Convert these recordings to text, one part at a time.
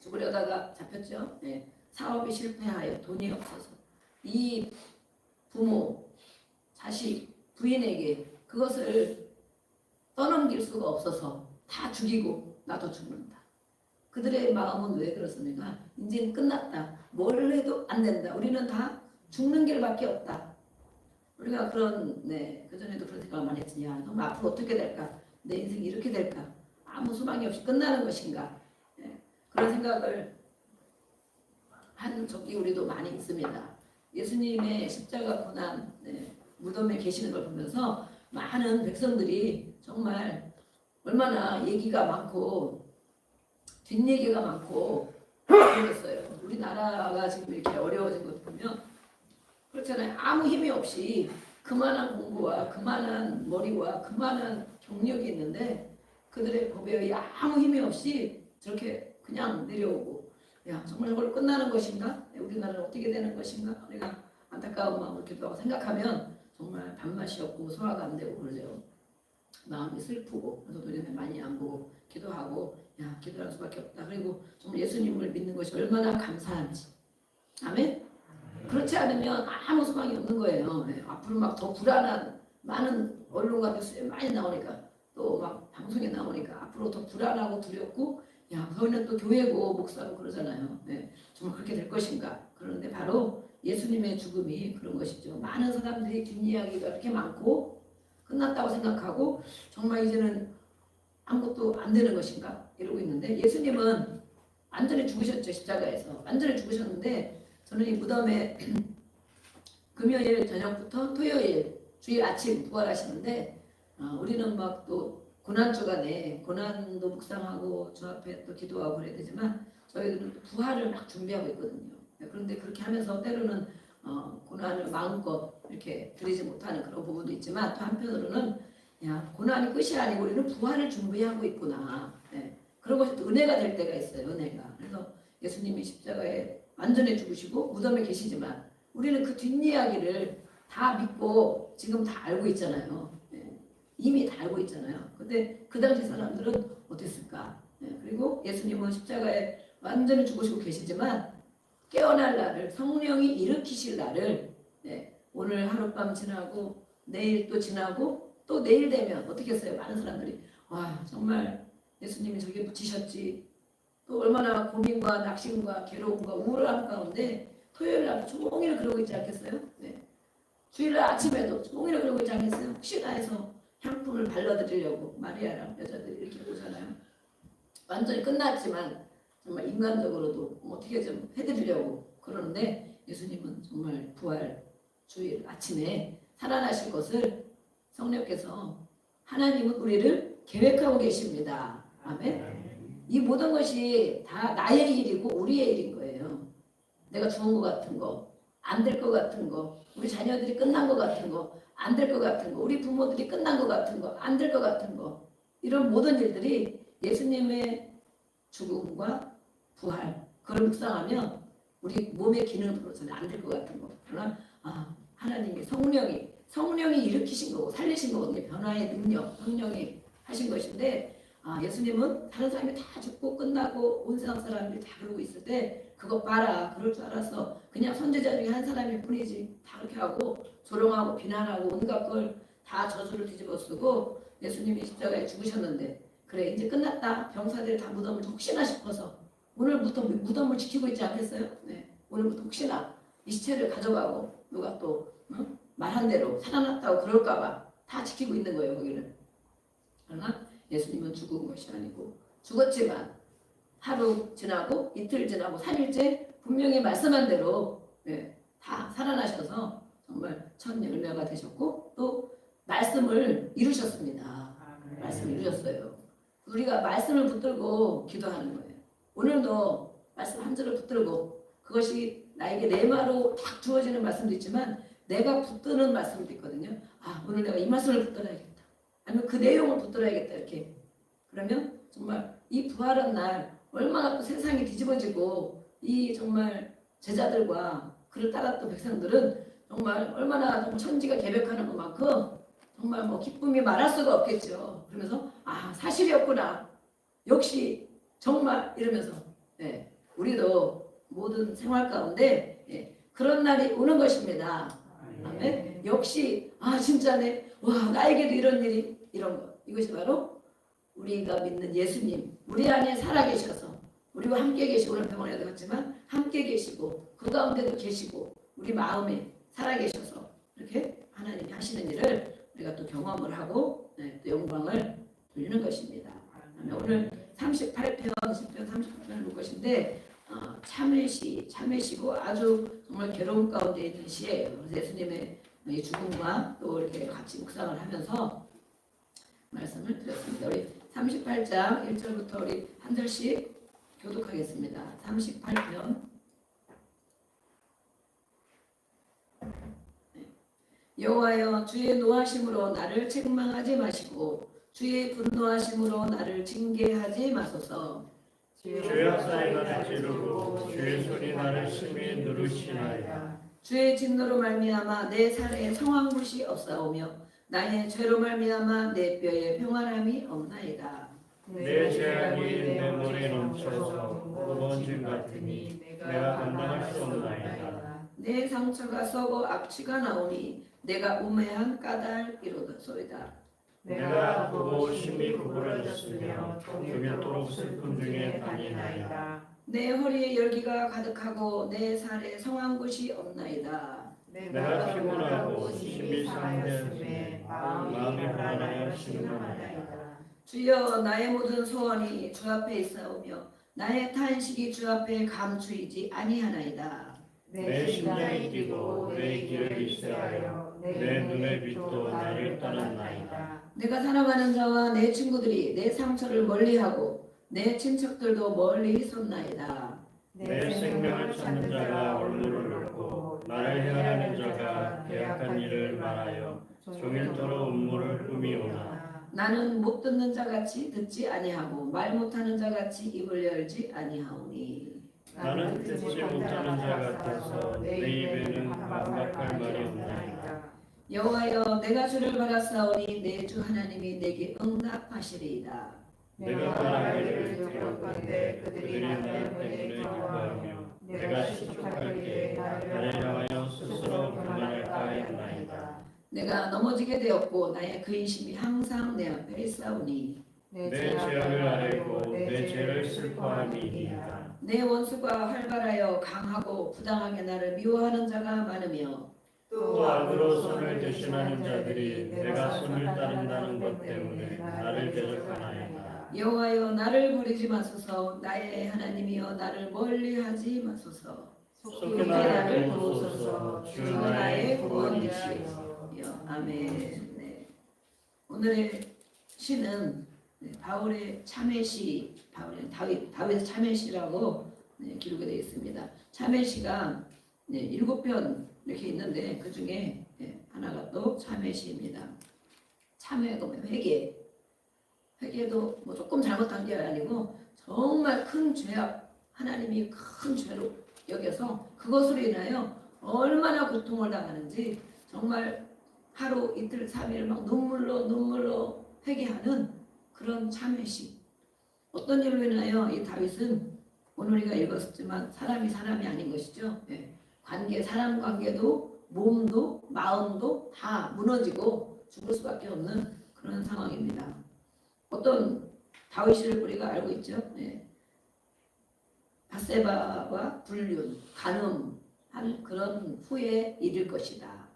죽으려다가 잡혔죠. 네. 사업이 실패하여 돈이 없어서 이 부모, 자식, 부인에게 그것을 떠넘길 수가 없어서 다 죽이고 나도 죽는다. 그들의 마음은 왜 그렇습니까? 이제는 끝났다. 뭘 해도 안 된다. 우리는 다 죽는 길밖에 없다. 우리가 그전에도 그런 생각을 많이 했지. 야, 그럼 앞으로 어떻게 될까? 내 인생이 이렇게 될까? 아무 소망이 없이 끝나는 것인가? 네, 그런 생각을 한 적이 우리도 많이 있습니다. 예수님의 십자가 고난, 무덤에 계시는 걸 보면서 많은 백성들이 정말 얼마나 얘기가 많고 뒷얘기가 많고 그러겠어요. 우리나라가 지금 이렇게 어려워진 것 보면 그렇잖아요. 아무 힘이 없이 그만한 공부와 그만한 머리와 그만한 경력이 있는데 그들의 법에 의해 아무 힘이 없이 저렇게 그냥 내려오고, 야, 정말 이걸 끝나는 것인가? 우리나라는 어떻게 되는 것인가? 우리가 안타까운 마음을 기도하고 생각하면 정말 밥맛이 없고 소화가 안 되고 그러죠. 마음이 슬프고. 그래서 우리는 많이 안 보고 기도하고, 야, 기도할 수밖에 없다. 그리고 정말 예수님을 믿는 것이 얼마나 감사한지. 아멘? 그렇지 않으면 아무 소망이 없는 거예요. 네, 앞으로 막 더 불안한, 많은 언론과 뉴스에 많이 나오니까, 또 막 방송에 나오니까 앞으로 더 불안하고 두렵고, 야, 저희는 또 교회고 목사고 그러잖아요. 네, 정말 그렇게 될 것인가? 그런데 바로 예수님의 죽음이 그런 것이죠. 많은 사람들이 뒷이야기가 그렇게 많고 끝났다고 생각하고 정말 이제는 아무것도 안 되는 것인가? 이러고 있는데 예수님은 완전히 죽으셨죠. 십자가에서. 완전히 죽으셨는데 저는 이 무덤에 금요일 저녁부터 토요일 주일 아침 부활하시는데 우리는 막 또 고난주간에 고난도 묵상하고 주 앞에 또 기도하고 그래야 되지만 저희들은 또 부활을 막 준비하고 있거든요. 그런데 그렇게 하면서 때로는 고난을 마음껏 이렇게 드리지 못하는 그런 부분도 있지만 또 한편으로는 야, 고난이 끝이 아니고 우리는 부활을 준비하고 있구나. 네. 그런 것이 또 은혜가 될 때가 있어요. 은혜가. 그래서 예수님이 십자가에 완전히 죽으시고 무덤에 계시지만 우리는 그 뒷이야기를 다 믿고 지금 다 알고 있잖아요. 네. 이미 다 알고 있잖아요. 근데 그 당시 사람들은 어땠을까? 네. 그리고 예수님은 십자가에 완전히 죽으시고 계시지만 깨어날 날을, 성령이 일으키실 날을, 네. 오늘 하룻밤 지나고 내일 또 지나고 또 내일 되면 어떻게 했어요? 많은 사람들이 와, 정말 예수님이 저기에 묻히셨지. 또 얼마나 고민과 낙심과 괴로움과 우울함 가운데 토요일날 종일 그러고 있지 않겠어요? 네. 주일날 아침에도 종일 그러고 있지 않겠어요? 혹시나 해서 향품을 발라드리려고 마리아랑 여자들이 이렇게 오잖아요. 완전히 끝났지만 정말 인간적으로도 어떻게 좀 해드리려고 그러는데 예수님은 정말 부활 주일 아침에 살아나실 것을 성령께서 하나님은 우리를 계획하고 계십니다. 아멘. 이 모든 것이 다 나의 일이고 우리의 일인 거예요. 내가 좋은 것 같은 거, 안 될 것 같은 거, 우리 자녀들이 끝난 것 같은 거, 안 될 것 같은 거, 우리 부모들이 끝난 것 같은 거, 안 될 것 같은 거, 이런 모든 일들이 예수님의 죽음과 부활, 그걸 묵상하면 우리 몸의 기능으로서는 안 될 것 같은 거. 그러나 하나님의 성령이 일으키신 거고 살리신 거거든요. 변화의 능력, 성령이 하신 것인데 예수님은 다른 사람이 다 죽고 끝나고 온 세상 사람들이 다 그러고 있을 때 그거 봐라 그럴 줄 알았어. 그냥 선지자 중에 한 사람일 뿐이지. 다 그렇게 하고 조롱하고 비난하고 온갖 걸 다 저주를 뒤집어 쓰고 예수님이 십자가에 죽으셨는데 그래 이제 끝났다. 병사들이 다 무덤을 혹시나 싶어서 오늘부터 무덤을 지키고 있지 않겠어요? 네. 오늘부터 혹시나 이 시체를 가져가고 누가 또 말한 대로 살아났다고 그럴까봐 다 지키고 있는 거예요. 거기는. 그러나 예수님은 죽은 것이 아니고 죽었지만 하루 지나고 이틀 지나고 3일째 분명히 말씀한 대로 다 살아나셔서 정말 첫 열매가 되셨고 또 말씀을 이루셨습니다. 말씀을 이루셨어요. 우리가 말씀을 붙들고 기도하는 거예요. 오늘도 말씀 한 절을 붙들고 그것이 나에게 레마로 딱 주어지는 말씀도 있지만 내가 붙드는 말씀도 있거든요. 오늘 내가 이 말씀을 붙들어야겠다. 아니면 그 내용을 붙들어야겠다. 이렇게. 그러면 정말 이 부활한 날 얼마나 또 세상이 뒤집어지고 이 정말 제자들과 그를 따랐던 백성들은 정말 얼마나 정말 천지가 개벽하는 것만큼 정말 뭐 기쁨이 말할 수가 없겠죠. 그러면서 사실이었구나. 역시 정말 이러면서 우리도 모든 생활 가운데 그런 날이 오는 것입니다. 아멘. 역시 진짜네. 와, 나에게도 이런 일이 이런 거. 이것이 바로 우리가 믿는 예수님, 우리 안에 살아계셔서 우리와 함께 계시고, 오늘 병원에 갔지만 함께 계시고 그 가운데도 계시고 우리 마음에 살아계셔서 이렇게 하나님이 하시는 일을 우리가 또 경험을 하고 또 영광을 돌리는 것입니다. 오늘 38편, 10편, 38편을 볼 것인데 참회시고 아주 정말 괴로움 가운데 있는 시예요. 그래서 예수님의 이 죽음과 또 이렇게 같이 묵상을 하면서 말씀을 드렸습니다. 우리 38장 1절부터 우리 한 절씩 교독하겠습니다. 38편. 여호와여, 주의 노하심으로 나를 책망하지 마시고 주의 분노하심으로 나를 징계하지 마소서. 주의 화살이 나를 찌르고 주의 손이 나를 심히 누르시나이다. 주의 진노로 말미암아 내 살에 성황굿이 없사오며 나의 죄로 말미암아 내 뼈에 평안함이 없나이다. 내 죄악이 내 머리에 넘쳐서 무거운 짐 같으니 내가 감당할 수 없나이다. 내 상처가 썩어 악취가 나오니 내가 우매한 까닭이로소이다. 내가 아프고 심히 구부러졌으며 종일토록 슬픔 중에 다니나이다. 내 허리에 열기가 가득하고 내 살에 성황굿이 없나이다. 내가 피곤하고 심히 상하였으며 마음이 불안하여 신음하나이다. 주여, 나의 모든 소원이 주 앞에 있사오며 나의 탄식이 주 앞에 감추이지 아니하나이다. 내 심장이 뛰고 내 기력이 쇠하여 내 눈의 빛도 나를 떠났나이다. 내가 사랑하는 자와 내 친구들이 내 상처를 멀리하고 내 친척들도 멀리 섰나이다. 내 생명을 찾는 자가 얼굴을 붉고 나를 해하는 자가 계약한 일을 말하여 종일토록 음모를 꾸미오나. 나는 못 듣는 자같이 듣지 아니하고 말 못하는 자같이 입을 열지 아니하오니. 나는 듣지 못하는 자 같아서 내 입에는 반박할 말이 없나이다. 여호와여, 내가 주를 바라사오니 내 주 하나님이 내게 응답하시리이다. 내가 바라기를 들었건대 그들이 나 때문에 기뻐하며 내가 시축할 때 나를 향하여 스스로 교만할까 했나이다. 내가 넘어지게 되었고 나의 근심이 항상 내 앞에 있사오니. 내 죄악을 알고 내 죄를 슬퍼함이니이다. 내 원수가 활발하여 강하고 부당하게 나를 미워하는 자가 많으며 또 악으로 손을 대신하는 자들이 내가 손을 따른다는 것 때문에 나를 대적하나이다. 여호와여, 나를 버리지 마소서. 나의 하나님이여, 나를 멀리하지 마소서. 속히 나를 도우소서. 주 나의 구원이시여. 아멘. 네. 오늘의 시는 바울의 참회시, 다윗의 참회시라고 기록이 되어 있습니다. 참회시가 7편 이렇게 있는데 그 중에 하나가 또 참회시입니다. 참회가 회개도 뭐 조금 잘못한 게 아니고 정말 큰 죄악, 하나님이 큰 죄로 여겨서 그것으로 인하여 얼마나 고통을 당하는지 정말 하루 이틀 3일 막 눈물로 회개하는 그런 참회시. 어떤 일로 인하여 이 다윗은 오늘 우리가 읽었지만 사람이 아닌 것이죠. 관계, 사람 관계도 몸도 마음도 다 무너지고 죽을 수밖에 없는 그런 상황입니다. 어떤 다윗을 우리가 알고 있죠. 밧세바와 불륜, 간음한 그런 후에 일일 것이다.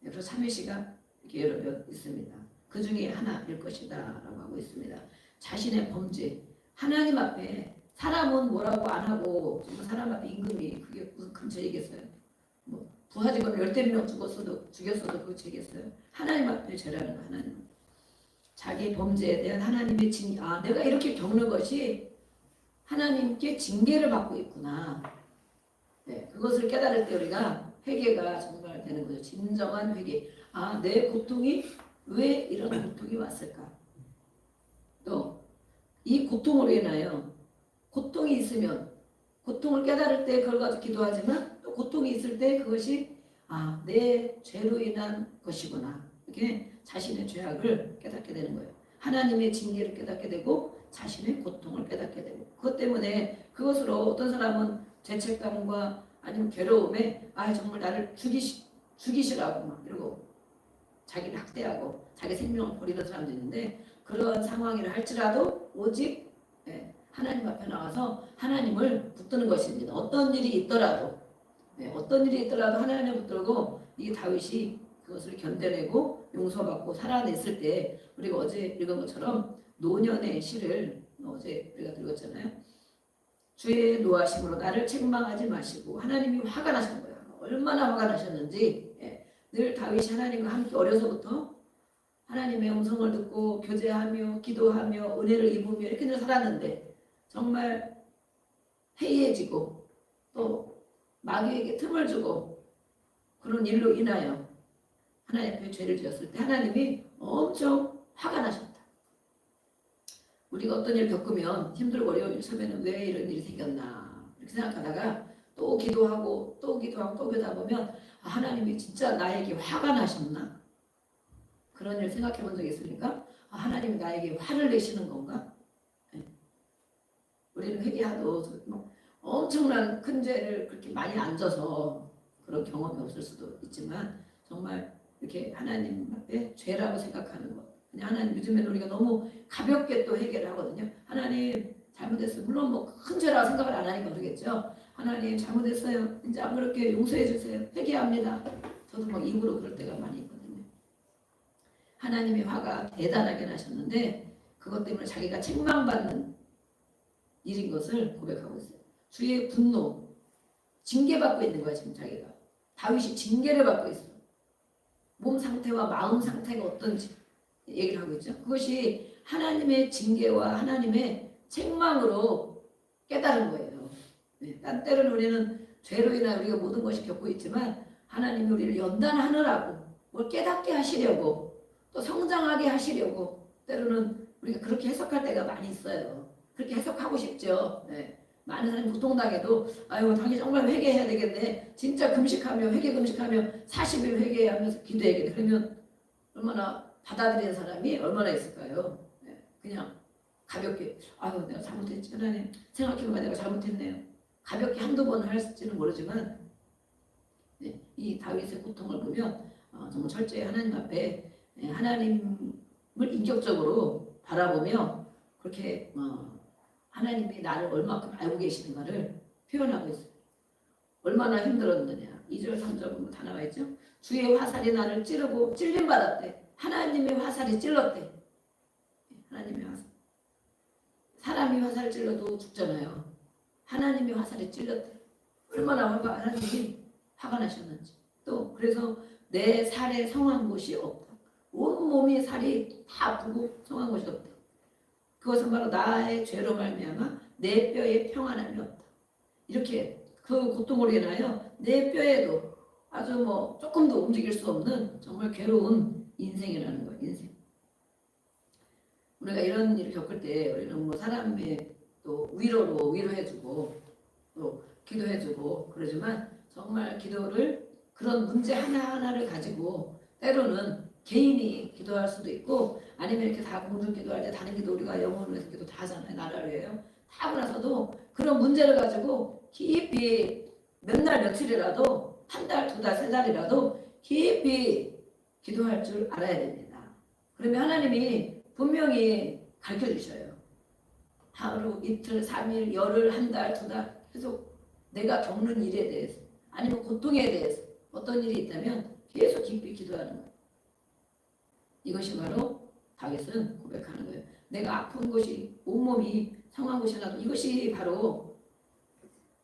그래서 참회시가 이렇게 여러 몇 있습니다. 그 중에 하나일 것이다 라고 하고 있습니다. 자신의 범죄, 하나님 앞에 사람은 뭐라고 안 하고 정말 사람 앞에 임금이 그게 무슨 큰 죄이겠어요. 뭐 부하직원 10명 죽였어도 그거 죄겠어요. 하나님 앞에 죄라는 거. 하나님 자기 범죄에 대한 하나님의 내가 이렇게 겪는 것이 하나님께 징계를 받고 있구나. 그것을 깨달을 때 우리가 회개가 정말 되는 거죠. 진정한 회개. 내 고통이 왜 이런 고통이 왔을까? 또 이 고통으로 인하여 고통이 있으면 고통을 깨달을 때 그걸 가지고 기도하지만 또 고통이 있을 때 그것이 내 죄로 인한 것이구나. 이렇게 자신의 죄악을 깨닫게 되는 거예요. 하나님의 징계를 깨닫게 되고 자신의 고통을 깨닫게 되고 그것 때문에 그것으로 어떤 사람은 죄책감과 아니면 괴로움에 정말 나를 죽이시라고 막 이러고 자기를 학대하고 자기 생명을 버리는 사람도 있는데 그런 상황이라 할지라도 오직 하나님 앞에 나와서 하나님을 붙드는 것입니다. 어떤 일이 있더라도 하나님을 붙들고 이 다윗이 그것을 견뎌내고 용서받고 살아냈을 때 우리가 어제 읽은 것처럼 노년의 시를 어제 우리가 읽었잖아요. 주의 노하심으로 나를 책망하지 마시고 하나님이 화가 나신 거예요. 얼마나 화가 나셨는지 늘 다윗이 하나님과 함께 어려서부터 하나님의 음성을 듣고 교제하며 기도하며 은혜를 입으며 이렇게 늘 살았는데 정말 해이해지고 또 마귀에게 틈을 주고 그런 일로 인하여 하나님 앞에 죄를 지었을 때 하나님이 엄청 화가 나셨다. 우리가 어떤 일을 겪으면 힘들고 어려운 일 처음에는 왜 이런 일이 생겼나 이렇게 생각하다가 또 기도하고 또 기도하다 보면 하나님이 진짜 나에게 화가 나셨나? 그런 일 생각해 본 적이 있습니까? 하나님이 나에게 화를 내시는 건가? 우리는 회개하도 엄청난 큰 죄를 그렇게 많이 안 져서 그런 경험이 없을 수도 있지만 정말 이렇게 하나님 앞에 죄라고 생각하는 것. 그냥 하나님 요즘에는 우리가 너무 가볍게 또 회개를 하거든요. 하나님 잘못했어요. 물론 뭐 큰 죄라고 생각을 안 하니까 그러겠죠. 하나님 잘못했어요. 이제 안 그렇게 용서해 주세요. 회개합니다. 저도 막 입으로 그럴 때가 많이 있거든요. 하나님의 화가 대단하게 나셨는데 그것 때문에 자기가 책망받는 일인 것을 고백하고 있어요. 주의 분노, 징계받고 있는 거야 지금 자기가. 다윗이 징계를 받고 있어. 몸 상태와 마음 상태가 어떤지 얘기를 하고 있죠. 그것이 하나님의 징계와 하나님의 책망으로 깨달은 거예요. 딴 때로는 우리는 죄로 인하여 우리가 모든 것이 겪고 있지만 하나님이 우리를 연단하느라고 뭘 깨닫게 하시려고 또 성장하게 하시려고 때로는 우리가 그렇게 해석할 때가 많이 있어요. 그렇게 해석하고 싶죠. 많은 사람이 고통당해도 당신 정말 회개해야 되겠네. 진짜 금식하며 회개 금식하며 40일 회개하면서 기도해야겠네. 그러면 얼마나 받아들이는 사람이 얼마나 있을까요? 그냥 가볍게 내가 잘못했지 하나님 생각해보면 내가 잘못했네요. 가볍게 한두 번 할지는 모르지만 이 다윗의 고통을 보면 정말 철저히 하나님 앞에 하나님을 인격적으로 바라보며 그렇게 하나님이 나를 얼마큼 알고 계시는가를 표현하고 있어요. 얼마나 힘들었느냐. 2절 3절 보면 다 나와 있죠. 주의 화살이 나를 찌르고 찔림받았대. 하나님의 화살이 찔렀대. 하나님의 화살. 사람이 화살 찔러도 죽잖아요. 하나님의 화살이 찔렀대. 얼마나 하나님이 화가 나셨는지. 또 그래서 내 살에 성한 곳이 없다. 온 몸이 살이 다 아프고 성한 곳이 없다. 그것은 바로 나의 죄로 말미암아 내 뼈에 평안함이 없다. 이렇게 그 고통으로 인하여 내 뼈에도 아주 조금도 움직일 수 없는 정말 괴로운 인생이라는 거예요. 인생. 우리가 이런 일을 겪을 때 우리는 사람의 또 위로로 위로해주고 또 기도해주고 그러지만 정말 기도를 그런 문제 하나하나를 가지고 때로는 개인이 기도할 수도 있고 아니면 이렇게 다 공중 기도할 때 다른 기도 우리가 영혼을 위해서 기도 다 하잖아요. 나라를 위해요. 다 하고 나서도 그런 문제를 가지고 깊이 몇 날 며칠이라도 한 달, 두 달, 세 달이라도 깊이 기도할 줄 알아야 됩니다. 그러면 하나님이 분명히 가르쳐 주셔요. 하루, 이틀, 3일, 열흘, 한 달, 두 달 계속 내가 겪는 일에 대해서 아니면 고통에 대해서 어떤 일이 있다면 계속 깊이 기도하는 거예요. 이것이 바로 다윗은 고백하는 거예요. 내가 아픈 것이 온몸이 상한 것이 나도 이것이 바로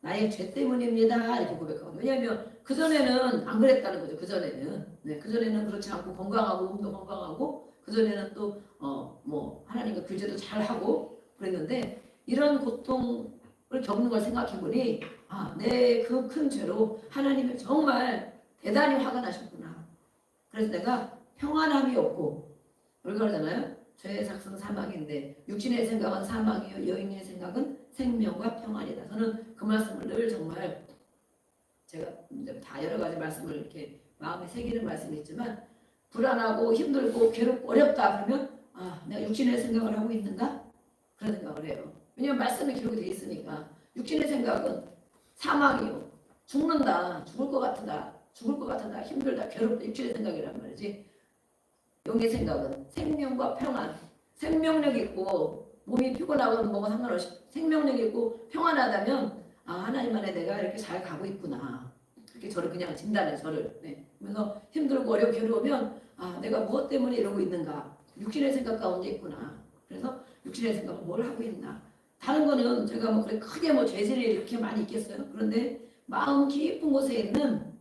나의 죄 때문입니다. 이렇게 고백하거든요. 왜냐하면 그전에는 안 그랬다는 거죠. 그전에는 그렇지 않고 건강하고 몸도 건강하고 그전에는 또 하나님과 교제도 잘하고 그랬는데 이런 고통을 겪는 걸 생각해보니 내 그 큰 죄로 하나님이 정말 대단히 화가 나셨구나. 그래서 내가 평안함이 없고 우리가 그러잖아요. 죄의 삭은 사망인데 육신의 생각은 사망이요 영의 생각은 생명과 평안이다. 저는 그 말씀을 늘 정말 제가 다 여러 가지 말씀을 이렇게 마음에 새기는 말씀이 있지만 불안하고 힘들고 괴롭고 어렵다 그러면 내가 육신의 생각을 하고 있는가? 그런 생각을 해요. 왜냐하면 말씀에 기록이 돼 있으니까. 육신의 생각은 사망이요. 죽는다. 죽을 것 같다. 죽을 것 같다. 힘들다. 괴롭다. 육신의 생각이란 말이지. 영의 생각은 생명과 평안. 생명력 있고 몸이 피곤하고 뭐가 상관없이 생명력 있고 평안하다면 아 하나님 안에 내가 이렇게 잘 가고 있구나. 그렇게 저를 그냥 진단해 저를. 네. 그래서 힘들고 어렵고 괴로우면 아 내가 무엇 때문에 이러고 있는가. 육신의 생각 가운데 있구나. 그래서 육신의 생각은 뭘 하고 있나. 다른 거는 제가 뭐 그래 크게 뭐 죄질이 이렇게 많이 있겠어요. 그런데 마음 깊은 곳에 있는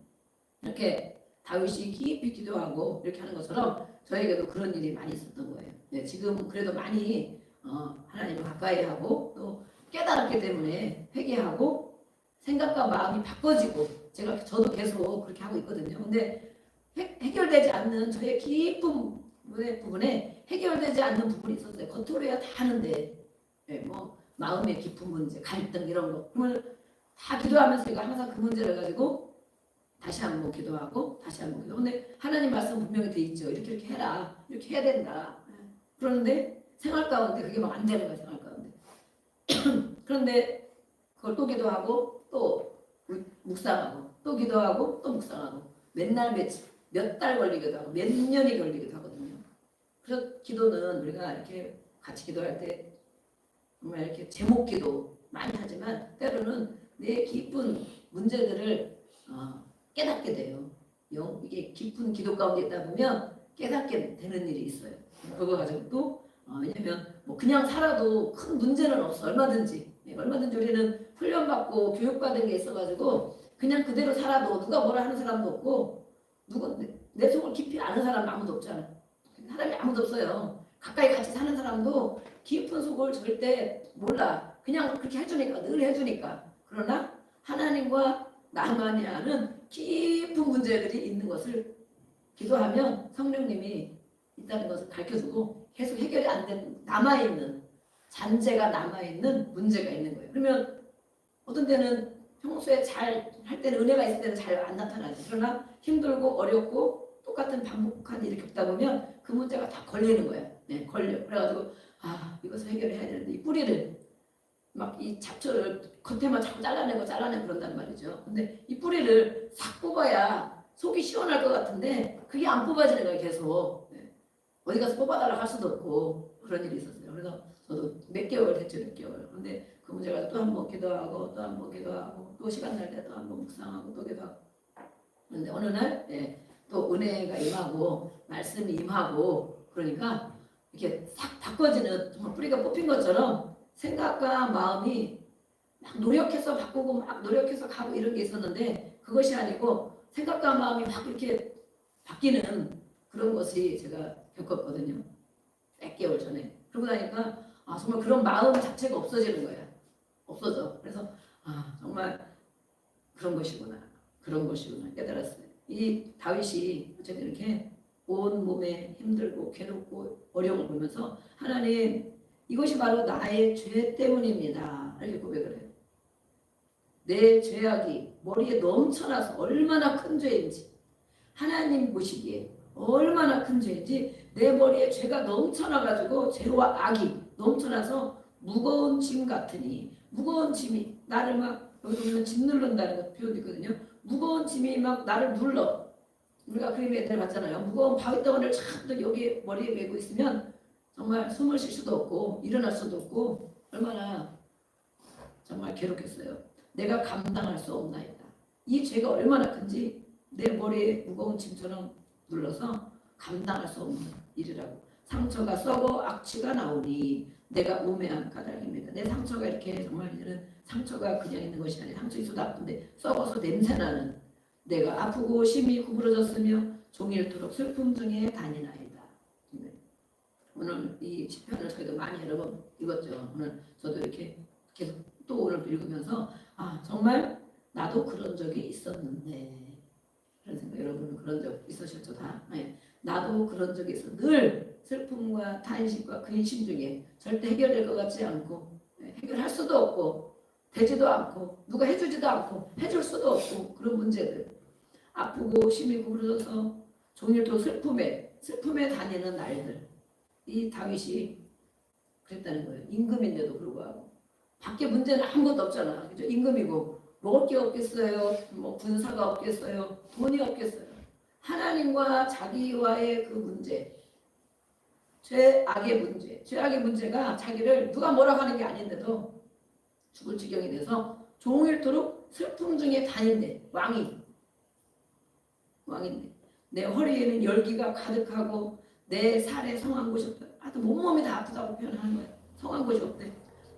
이렇게 다윗이 깊이 기도하고 이렇게 하는 것처럼 저에게도 그런 일이 많이 있었던 거예요. 네, 지금 그래도 많이 하나님을 가까이 하고 또 깨달았기 때문에 회개하고 생각과 마음이 바꿔지고 저도 계속 그렇게 하고 있거든요. 근데 해결되지 않는 저의 깊은 부분에 해결되지 않는 부분이 있었어요. 겉으로야 다 하는데 네, 뭐 마음의 깊은 문제, 갈등 이런 거 그러면 다 기도하면서 제가 항상 그 문제를 가지고 다시 한번 기도하고 다시 한번 기도. 근데 하나님 말씀 분명히 돼 있죠. 이렇게 해라. 이렇게 해야 된다. 그런데 생활 가운데 그게 막 안 되는 거야. 생활 가운데. 그런데 그걸 또 기도하고 또 묵상하고 또 기도하고 또 묵상하고 맨날 몇 달 걸리기도 하고 몇 년이 걸리기도 하거든요. 그래서 기도는 우리가 이렇게 같이 기도할 때 정말 이렇게 제목 기도 많이 하지만 때로는 내 깊은 문제들을 깨닫게 돼요. 이게 깊은 기도 가운데 있다 보면 깨닫게 되는 일이 있어요. 그거 가지고 또 왜냐면 뭐 그냥 살아도 큰 문제는 없어. 얼마든지 우리는 훈련받고 교육받은 게 있어가지고 그냥 그대로 살아도 누가 뭐라 하는 사람도 없고 내 속을 깊이 아는 사람 아무도 없잖아. 사람이 아무도 없어요. 가까이 같이 사는 사람도 깊은 속을 절대 몰라. 그냥 그렇게 해주니까 늘 해주니까. 그러나 하나님과 나만이 아는 깊은 문제들이 있는 것을 기도하면 성령님이 있다는 것을 가르쳐주고 계속 해결이 안 된 남아있는 잔재가 남아있는 문제가 있는 거예요. 그러면 어떤 때는 평소에 잘 할 때는 은혜가 있을 때는 잘 안 나타나죠. 그러나 힘들고 어렵고 똑같은 반복한 일이 겪다 보면 그 문제가 다 걸리는 거예요. 네, 걸려. 그래가지고 이것을 해결해야 되는데 이 뿌리를 막 이 잡초를 겉에만 자꾸 잘라내고 그런단 말이죠. 근데 이 뿌리를 싹 뽑아야 속이 시원할 것 같은데 그게 안 뽑아지는 거예요. 계속. 네. 어디 가서 뽑아달라고 할 수도 없고 그런 일이 있었어요. 그래서 저도 몇 개월 됐죠. 몇 개월. 근데 그 문제가 또 한 번 기도하고 또 한 번 기도하고 또 시간 날 때 또 한 번 묵상하고 또 기도하고 그런데 어느 날 또 은혜가 임하고 말씀이 임하고 그러니까 이렇게 싹 바꿔지는 정말 뿌리가 뽑힌 것처럼 생각과 마음이 막 노력해서 바꾸고 막 노력해서 가고 이런 게 있었는데 그것이 아니고 생각과 마음이 막 이렇게 바뀌는 그런 것이 제가 겪었거든요. 몇 개월 전에. 그러고 나니까 정말 그런 마음 자체가 없어지는 거야. 없어져. 그래서 정말 그런 것이구나. 그런 것이구나 깨달았어요. 이 다윗이 어쨌든 이렇게 온 몸에 힘들고 괴롭고 어려움을 보면서 하나님 이것이 바로 나의 죄 때문입니다. 이렇게 고백을 해요. 내 죄악이 머리에 넘쳐나서 얼마나 큰 죄인지 하나님 보시기에 얼마나 큰 죄인지 내 머리에 죄가 넘쳐나가지고 죄와 악이 넘쳐나서 무거운 짐 같으니 무거운 짐이 나를 막 여기 보면 짐 누른다는 것 표현이 있거든요. 무거운 짐이 막 나를 눌러. 우리가 그림에 옛날에 봤잖아요. 무거운 바위덩어리를 잔뜩 여기 머리에 메고 있으면 정말 숨을 쉴 수도 없고 일어날 수도 없고 얼마나 정말 괴롭겠어요. 내가 감당할 수 없나이다. 이 죄가 얼마나 큰지 내 머리에 무거운 짐처럼 눌러서 감당할 수 없는 일이라고. 상처가 썩어 악취가 나오니 내가 우매한 까닭입니다. 내 상처가 이렇게 정말 이런 상처가 그냥 있는 것이 아니라 상처 있어도 아픈데 썩어서 냄새나는 내가 아프고 심히 구부러졌으며 종일토록 슬픔 중에 다니나이다. 오늘 이 시편을 저희도 많이 여러 번 읽었죠. 오늘 저도 이렇게 계속 또 오늘 읽으면서 정말 나도 그런 적이 있었는데 그런 생각 여러분은 그런 적 있으셨죠 다? 네. 나도 그런 적이 있어. 늘 슬픔과 탄식과 근심 중에 절대 해결될 것 같지 않고 해결할 수도 없고 되지도 않고 누가 해주지도 않고 해줄 수도 없고 그런 문제들 아프고 심히 구부러져서 종일토록 슬픔에 다니는 날들 이 다윗이 그랬다는 거예요. 임금인데도 불구하고. 밖에 문제는 아무것도 없잖아. 그죠? 임금이고 먹을 게 없겠어요. 뭐 군사가 없겠어요. 돈이 없겠어요. 하나님과 자기와의 그 문제, 죄악의 문제, 죄악의 문제가 자기를 누가 뭐라고 하는 게 아닌데도 죽을 지경이 돼서 종일토록 슬픔 중에 다닌대. 왕인데 내 허리에는 열기가 가득하고 내 살에 성한 곳이 없다. 하여튼 온몸이 다 아프다고 표현하는 거야. 성한 곳이 없대.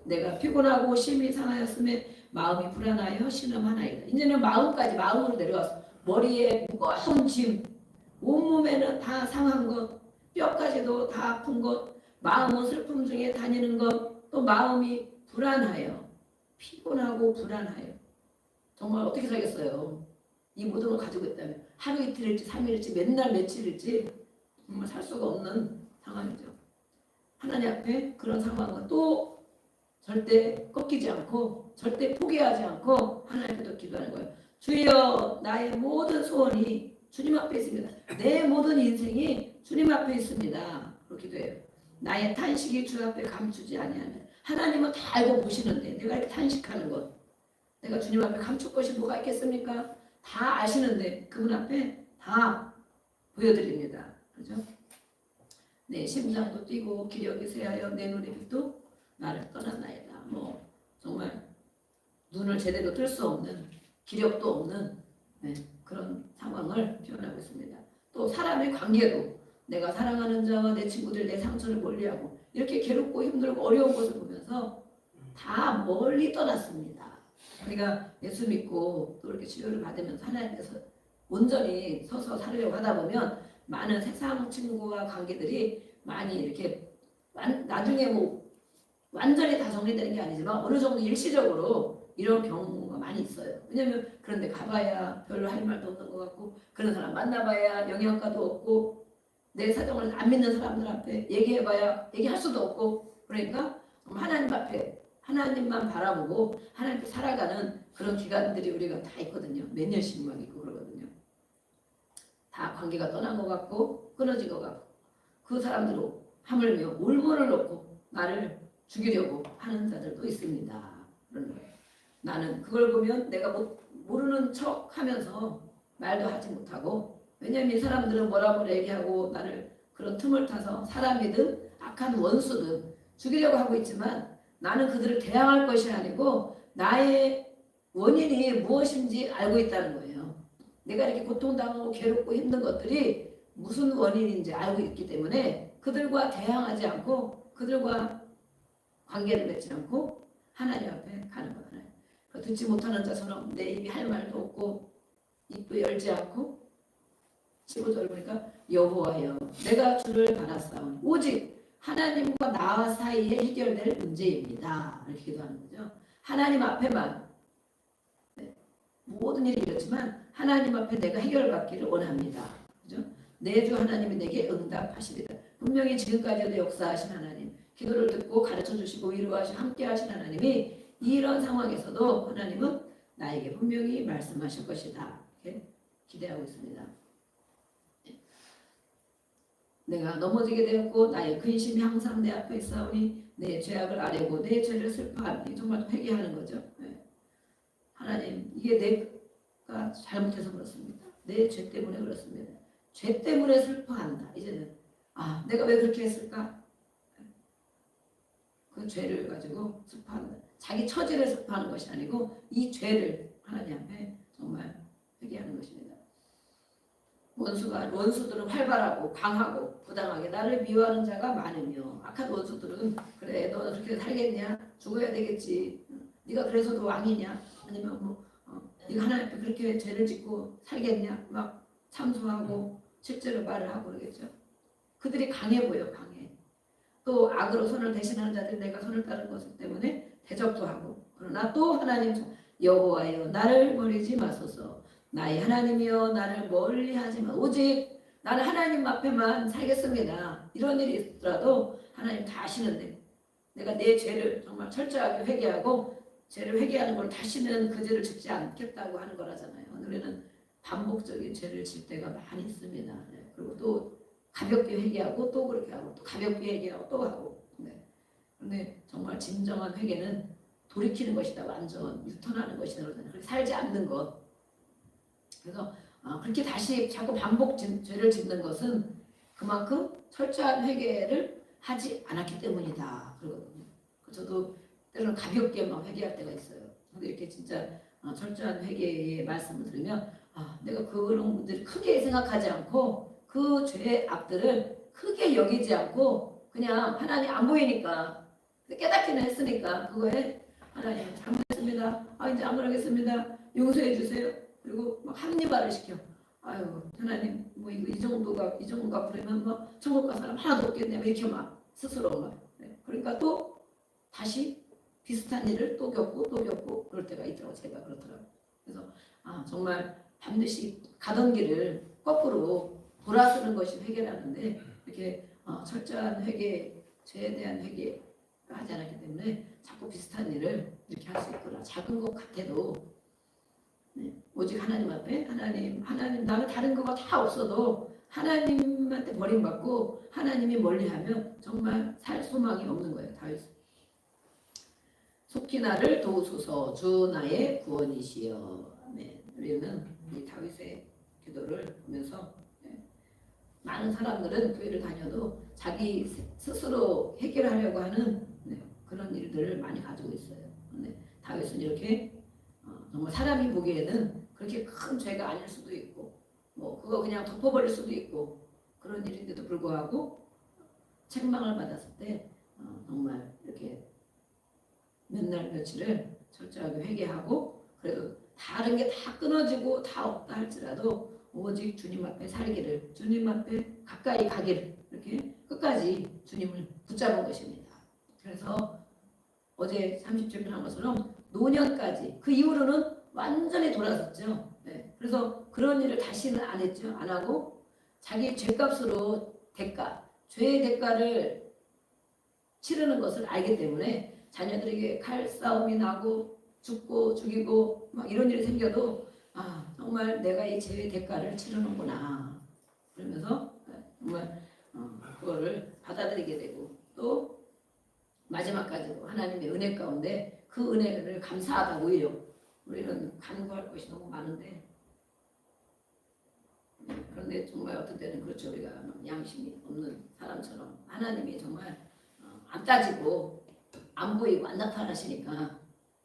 내가 피곤하고 심히 상하였음에 마음이 불안하여 신음하나이다. 이제는 마음으로 내려왔어. 머리에 무거운 짐, 온몸에는 다 상한 것, 뼈까지도 다 아픈 것, 마음은 슬픔 중에 다니는 것, 또 마음이 불안하여, 피곤하고 불안하여. 정말 어떻게 살겠어요? 이 모든 걸 가지고 있다면 하루 이틀일지 3일일지 맨날 며칠일지 정말 살 수가 없는 상황이죠. 하나님 앞에 그런 상황은 또 절대 꺾이지 않고 절대 포기하지 않고 하나님께도 기도하는 거예요. 주여, 나의 모든 소원이 주님 앞에 있습니다. 내 모든 인생이 주님 앞에 있습니다. 그렇게 기도해요. 나의 탄식이 주 앞에 감추지 아니하면 하나님은 다 알고 보시는데 내가 이렇게 탄식하는 것, 내가 주님 앞에 감출 것이 뭐가 있겠습니까? 다 아시는데 그분 앞에 다 보여드립니다. 그죠? 내 심장도 뛰고 기력이 쇠하여 내 눈의 빛도 나를 떠났나이다. 뭐 정말 눈을 제대로 뜰 수 없는, 기력도 없는 그런 상황을 표현하고 있습니다. 또 사람의 관계도 내가 사랑하는 자와 내 친구들 내 상처를 멀리하고 이렇게 괴롭고 힘들고 어려운 것을 보면서 다 멀리 떠났습니다. 우리가 예수 믿고 또 이렇게 치료를 받으면서 하나님께서 온전히 서서 살려고 하다 보면 많은 세상 친구와 관계들이 많이 이렇게 나중에 뭐 완전히 다 정리되는 게 아니지만 어느 정도 일시적으로 이런 경우가 많이 있어요. 왜냐면 그런데 가봐야 별로 할 말도 없는 것 같고 그런 사람 만나봐야 영향가도 없고 내 사정을 안 믿는 사람들 앞에 얘기해봐야 얘기할 수도 없고 그러니까 하나님 앞에 하나님만 바라보고 하나님께 살아가는 그런 기간들이 우리가 다 있거든요. 몇 년씩 막 있고 그러거든요. 다 관계가 떠난 것 같고 끊어진 것 같고 그 사람들로 하물며 올무를 놓고 나를 죽이려고 하는 자들도 있습니다. 그런 거예요. 나는 그걸 보면 내가 모르는 척 하면서 말도 하지 못하고 왜냐하면 이 사람들은 뭐라 얘기하고 나를 그런 틈을 타서 사람이든 악한 원수든 죽이려고 하고 있지만 나는 그들을 대항할 것이 아니고 나의 원인이 무엇인지 알고 있다는 거예요. 내가 이렇게 고통당하고 괴롭고 힘든 것들이 무슨 원인인지 알고 있기 때문에 그들과 대항하지 않고 그들과 관계를 맺지 않고 하나님 앞에 가는 거예요. 듣지 못하는 자처럼 내 입이 할 말도 없고 입도 열지 않고 15절 보니까 여호와여 내가 주를 바라사오니 오직 하나님과 나 사이에 해결될 문제입니다. 이렇게 기도하는 거죠. 하나님 앞에만 모든 일이 이렇지만 하나님 앞에 내가 해결받기를 원합니다. 그죠? 내 주 하나님이 내게 응답하시리라. 분명히 지금까지도 역사하신 하나님, 기도를 듣고 가르쳐 주시고 위로하시고 함께 하신 하나님이 이런 상황에서도 하나님은 나에게 분명히 말씀하실 것이다. 이렇게 기대하고 있습니다. 내가 넘어지게 되었고 나의 근심이 항상 내 앞에 있사오니 내 죄악을 아뢰고 내 죄를 슬퍼하니 정말 회개하는 거죠. 하나님 이게 내가 잘못해서 그렇습니다. 내 죄 때문에 그렇습니다. 죄 때문에 슬퍼한다. 이제는 내가 왜 그렇게 했을까? 그 죄를 가지고 슬퍼한다. 자기 처지를 슬퍼하는 것이 아니고 이 죄를 하나님 앞에 정말 회개하는 것입니다. 원수들은 활발하고 강하고 부당하게 나를 미워하는 자가 많으며 악한 원수들은 그래 너 그렇게 살겠냐? 죽어야 되겠지. 네가 그래서도 왕이냐? 아니면 네가 하나님 앞에 그렇게 죄를 짓고 살겠냐? 막 참소하고 실제로 말을 하고 그러겠죠. 그들이 강해 보여. 강해. 또 악으로 손을 대신하는 자들이 내가 손을 따른 것 때문에 대적도 하고 그러나 또 하나님 여호와여 나를 버리지 마소서. 나의 하나님이여 나를 멀리하지 마. 오직 나는 하나님 앞에만 살겠습니다. 이런 일이 있더라도 하나님 다 아시는데 내가 내 죄를 정말 철저하게 회개하고 죄를 회개하는 걸 다시는 그 죄를 짓지 않겠다고 하는 거라잖아요. 우리는 반복적인 죄를 질 때가 많이 있습니다. 그리고 또 가볍게 회개하고 또 그렇게 하고 또 가볍게 회개하고 또 하고 근데 정말 진정한 회개는 돌이키는 것이다. 완전 유턴하는 것이다. 그러잖아요. 그렇게 살지 않는 것. 그래서 그렇게 다시 자꾸 반복 죄를 짓는 것은 그만큼 철저한 회개를 하지 않았기 때문이다. 그러거든요. 저도 때로는 가볍게 막 회개할 때가 있어요. 근데 이렇게 진짜 철저한 회개의 말씀을 들으면 내가 그런 분들이 크게 생각하지 않고 그 죄의 악들을 크게 여기지 않고 그냥 하나님 안 보이니까 깨닫기는 했으니까 그거에 하나님 잘못했습니다. 이제 안 그러겠습니다. 용서해 주세요. 그리고 막 합리화를 시켜. 아유 하나님 뭐 이거 이 정도가 그러면 뭐 천국 갈 사람 하나도 없겠네. 이렇게 막 스스로 막. 그러니까 또 다시 비슷한 일을 또 겪고 그럴 때가 있더라고. 제가 그렇더라고요. 그래서 정말 반드시 가던 길을 거꾸로 돌아서는 것이 회개라는데 이렇게 철저한 회개, 죄에 대한 회개가 하지 않았기 때문에 자꾸 비슷한 일을 이렇게 할 수 있구나. 작은 것 같아도 오직 하나님 앞에 하나님 나는 다른 거가 다 없어도 하나님한테 버림받고 하나님이 멀리하면 정말 살 소망이 없는 거예요. 다윗. 속히 나를 도우소서 주 나의 구원이시여. 우리는 이 다윗의 기도를 보면서 많은 사람들은 교회를 다녀도 자기 스스로 해결하려고 하는 그런 일들을 많이 가지고 있어요. 근데 다윗은 이렇게 정말 사람이 보기에는 그렇게 큰 죄가 아닐 수도 있고 뭐 그거 그냥 덮어버릴 수도 있고 그런 일인데도 불구하고 책망을 받았을 때 정말 이렇게 몇 날 며칠을 철저하게 회개하고 그래도 다른 게 다 끊어지고 다 없다 할지라도 오직 주님 앞에 살기를 주님 앞에 가까이 가기를 이렇게 끝까지 주님을 붙잡은 것입니다. 그래서 어제 30절에 한 것처럼 노년까지 그 이후로는 완전히 돌아섰죠. 그래서 그런 일을 다시는 안 했죠. 안 하고 자기 죄값으로 죄의 대가를 치르는 것을 알기 때문에 자녀들에게 칼싸움이 나고 죽고 죽이고 막 이런 일이 생겨도 정말 내가 이 죄의 대가를 치르는구나 그러면서 정말 그거를 받아들이게 되고 또 마지막까지도 하나님의 은혜 가운데 그 은혜를 감사하다. 오히려 우리는 간구할 것이 너무 많은데 그런데 정말 어떤 때는 그렇죠. 우리가 양심이 없는 사람처럼 하나님이 정말 안 따지고 안 보이고 안 나타나시니까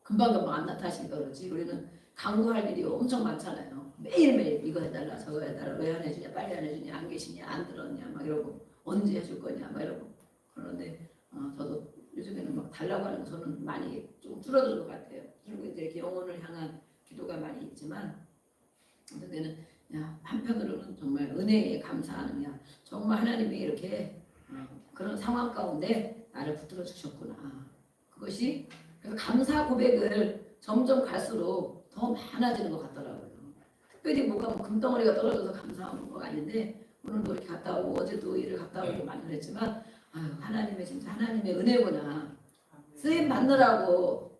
금방금방 안 나타나시니까 그렇지 우리는 간구할 일이 엄청 많잖아요. 매일매일 이거 해달라 저거 해달라 왜 안 해주냐 빨리 안 해주냐 안 계시냐 안 들었냐 막 이러고 언제 해줄 거냐 막 이러고 그러는데 저도 요즘에는 막 달라고 하는 거 저는 많이 좀 줄어든 것 같아요. 그리고 이제 이렇게 영혼을 향한 기도가 많이 있지만 어떤 때는 한편으로는 정말 은혜에 감사하느냐 정말 하나님이 이렇게 그런 상황 가운데 나를 붙들어 주셨구나. 그것이 감사 고백을 점점 갈수록 더 많아지는 것 같더라고요. 특별히 뭐가 금덩어리가 떨어져서 감사한 거 아닌데 오늘도 이렇게 갔다 오고 어제도 일을 갔다 오고 많이 그랬지만 하나님의 진짜 하나님의 은혜구나. 쓰임 받느라고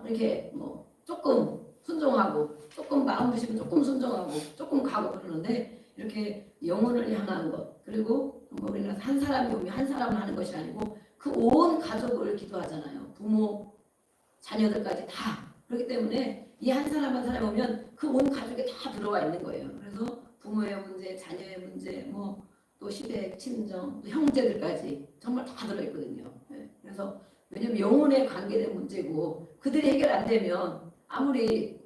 이렇게 뭐 조금 순종하고 조금 마음 드시면 조금 순종하고 조금 가고 그러는데 이렇게 영혼을 향한 것 그리고 우리는 한 사람이 오면 한 사람을 하는 것이 아니고 그 온 가족을 기도하잖아요. 부모, 자녀들까지 다. 그렇기 때문에 이 한 사람 한 사람 오면 그 온 가족에 다 들어와 있는 거예요. 그래서 부모의 문제, 자녀의 문제, 뭐 또 시댁, 친정, 또 형제들까지 정말 다 들어있거든요. 그래서 왜냐면 영혼에 관계된 문제고 그들이 해결 안 되면 아무리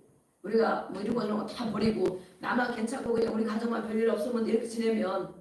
우리가 뭐 이런 거 저런 거 다 버리고 나만 괜찮고 그냥 우리 가정만 별일 없으면 이렇게 지내면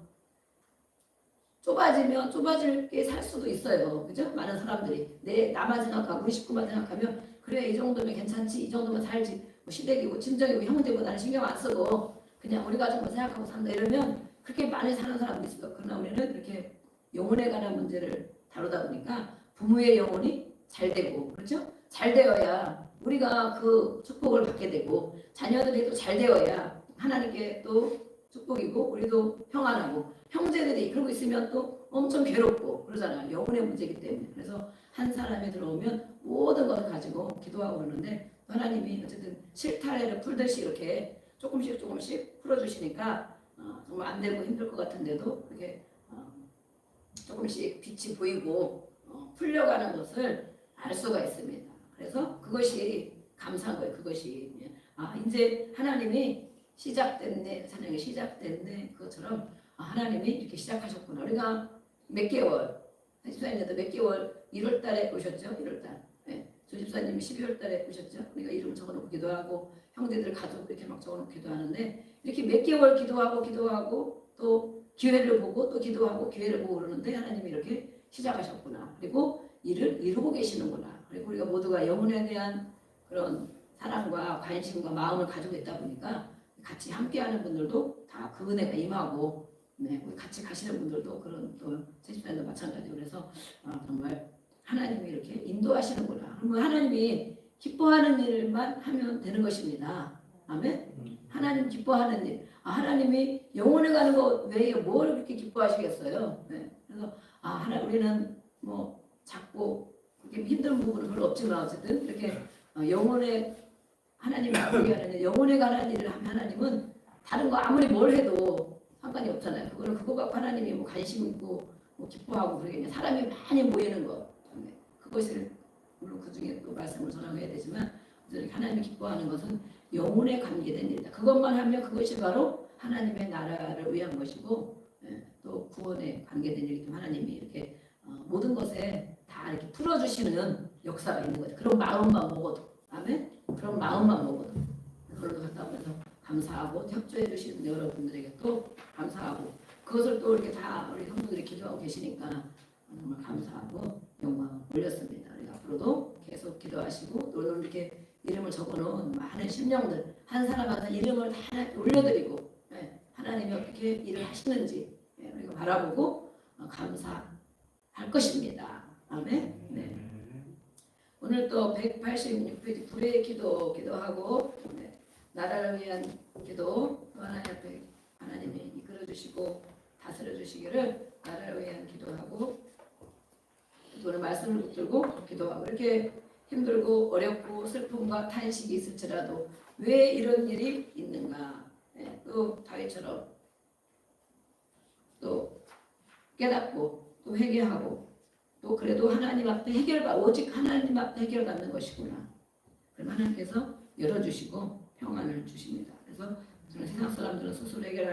좁아질게 살 수도 있어요. 그죠? 많은 사람들이 나만 생각하고 우리 식구만 생각하면 그래 이 정도면 괜찮지 이 정도면 살지 뭐 시댁이고 친정이고 형제고 나는 신경 안 쓰고 그냥 우리 가족만 생각하고 산다 이러면 그렇게 많이 사는 사람도 있어요. 그러나 우리는 이렇게 영혼에 관한 문제를 다루다 보니까 부모의 영혼이 잘 되고 그렇죠? 잘 되어야 우리가 그 축복을 받게 되고 자녀들이 또 잘 되어야 하나님께 또 축복이고 우리도 평안하고 형제들이 그러고 있으면 또 엄청 괴롭고 그러잖아요. 영혼의 문제이기 때문에. 그래서 한 사람이 들어오면 모든 것을 가지고 기도하고 그러는데 하나님이 어쨌든 실타래를 풀듯이 이렇게 조금씩 풀어주시니까 정말 안 되고 힘들 것 같은데도 이렇게 조금씩 빛이 보이고 풀려가는 것을 알 수가 있습니다. 그래서 그것이 감사한 거예요. 그것이 이제 하나님이 시작됐네, 사냥이 시작됐네. 그것처럼 하나님이 이렇게 시작하셨구나. 우리가 몇 개월, 집사님도 몇 개월 1월달에 오셨죠. 1월달. 조 집사님이 12월달에 오셨죠. 우리가 이름 적어놓고 기도하고 형제들 가족 이렇게 막 적어놓고 기도하는데 이렇게 몇 개월 기도하고 또 기회를 보고 또 기도하고 기회를 보고 그러는데 하나님이 이렇게 시작하셨구나. 그리고 일을 이루고 계시는구나. 그리고 우리가 모두가 영혼에 대한 그런 사랑과 관심과 마음을 가지고 있다 보니까 같이 함께하는 분들도 다 그 은혜가 임하고 우리 같이 가시는 분들도 그런 또 제집사님도 마찬가지고 그래서 정말 하나님이 이렇게 인도하시는구나. 그러면 하나님이 기뻐하는 일만 하면 되는 것입니다. 아멘. 하나님 기뻐하는 일. 하나님이 영혼에 가는 것 외에 뭘 그렇게 기뻐하시겠어요? 그래서 우리는 뭐 작고 그렇게 힘든 부분은 별로 없지만 어쨌든 이렇게 영혼에 하나님을 보게 하는 영혼에 관한 일을 하면 하나님은 다른 거 아무리 뭘 해도 상관이 없잖아요. 그거는 그거 갖고 하나님이 뭐 관심 있고 뭐 기뻐하고 그러겠냐. 사람이 많이 모이는 거 그것을 물론 그 중에 또 말씀을 전하게 되지만 하나님이 기뻐하는 것은 영혼에 관계된 일이다. 그것만 하면 그것이 바로 하나님의 나라를 위한 것이고 또 구원에 관계된 일이기 때문에 하나님이 이렇게 모든 것에 다 이렇게 풀어주시는 역사가 있는 거죠. 그런 마음만 먹어도 아멘. 그런 마음만 먹어도 그걸로 갔다 오면서 감사하고 협조해 주시는 여러분들에게 또 감사하고 그것을 또 이렇게 다 우리 성도들이 기도하고 계시니까 정말 감사하고 영광 올렸습니다. 우리 앞으로도 계속 기도하시고 또 오늘 이렇게 이름을 적어놓은 많은 심령들 한 사람 한 사람 이름을 다 올려드리고 하나님이 어떻게 일을 하시는지 우리가 바라보고 감사할 것입니다. 아멘. 네. 오늘 또 186페이지 불의 기도하고 나라를 위한 기도 또 하나님 앞에 하나님이 이끌어주시고 다스려주시기를 나라를 위한 기도하고 오늘 말씀을 붙들고 기도하고 이렇게 힘들고 어렵고 슬픔과 탄식이 있을지라도 왜 이런 일이 있는가 또 다윗처럼 또 깨닫고 또 회개하고 또 그래도 하나님 앞에 오직 하나님 앞에 해결받는 것이구나. 그럼 하나님께서 열어주시고 평안을 주십니다. 그래서 저는 세상 사람들은 스스로 해결할